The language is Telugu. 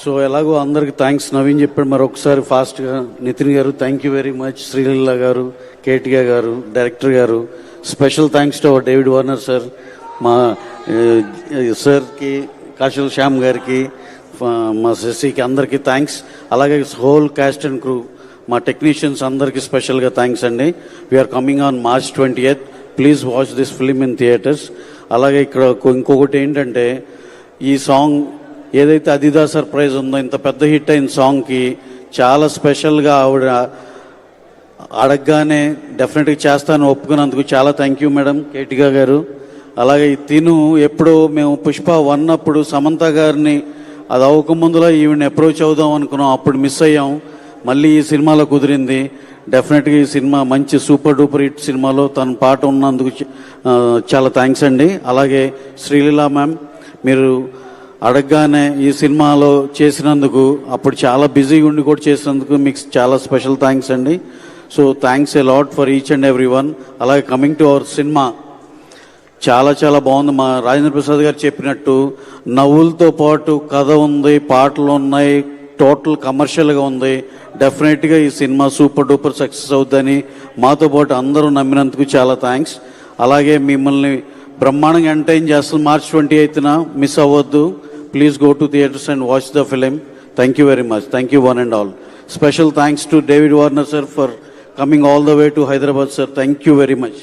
సో ఎలాగో అందరికి థ్యాంక్స్ నవీన్ చెప్పాడు, మరొకసారి ఫాస్ట్గా నితిన్ గారు thank you very much, Sreeleela గారు, కేటిగా గారు, డైరెక్టర్ గారు, special thanks to our David Warner sir, మా సార్కి, కాశల్ శ్యామ్ గారికి, మా శశికి, అందరికీ థ్యాంక్స్. అలాగే హోల్ క్యాస్ట్ అండ్ క్రూ, మా టెక్నీషియన్స్ అందరికీ స్పెషల్గా థ్యాంక్స్ అండి. We're coming on March 20th. Please watch this film in theatres. అలాగే ఇక్కడ ఇంకొకటి ఏంటంటే, ఈ సాంగ్ ఏదైతే అదిదా సర్ప్రైజ్ ఉందో, ఇంత పెద్ద హిట్ అయిన సాంగ్కి చాలా స్పెషల్గా ఆవిడ అడగగానే డెఫినెట్గా చేస్తాను ఒప్పుకున్నందుకు చాలా థ్యాంక్ యూ మేడం కేటిగా గారు. అలాగే తిను ఎప్పుడో మేము పుష్ప 1 అప్పుడు సమంత గారిని అది అవ్వకముందులో ఈవిని అప్రోచ్ అవుదాం అనుకున్నాం, అప్పుడు మిస్ అయ్యాం. మళ్ళీ ఈ సినిమాలో కుదిరింది. డెఫినెట్గా ఈ సినిమా మంచి సూపర్ డూపర్ హిట్ సినిమాలో తన పాట ఉన్నందుకు చాలా థ్యాంక్స్ అండి. అలాగే శ్రీలీల మ్యామ్, మీరు అడగగానే ఈ సినిమాలో చేసినందుకు, అప్పుడు చాలా బిజీగా ఉండి కూడా చేసినందుకు మీకు చాలా స్పెషల్ థ్యాంక్స్ అండి. So thanks a lot for each and every one. అలాగే కమింగ్ టు అవర్ సినిమా, చాలా చాలా బాగుంది. మా రాజేంద్ర ప్రసాద్ గారు చెప్పినట్టు నవ్వులతో పాటు కథ ఉంది, పాటలు ఉన్నాయి, టోటల్ కమర్షియల్గా ఉంది. డెఫినెట్గా ఈ సినిమా సూపర్ డూపర్ సక్సెస్ అవుతుందని మాతో పాటు అందరూ నమ్మినందుకు చాలా థ్యాంక్స్. అలాగే మిమ్మల్ని బ్రహ్మాండంగా ఎంటర్టైన్ చేస్తుంది. March 28న మిస్ అవ్వద్దు. Please go to theatres and watch the film. Thank you very much. Thank you one and all. Special thanks to David Warner sir for coming all the way to Hyderabad, sir. Thank you very much.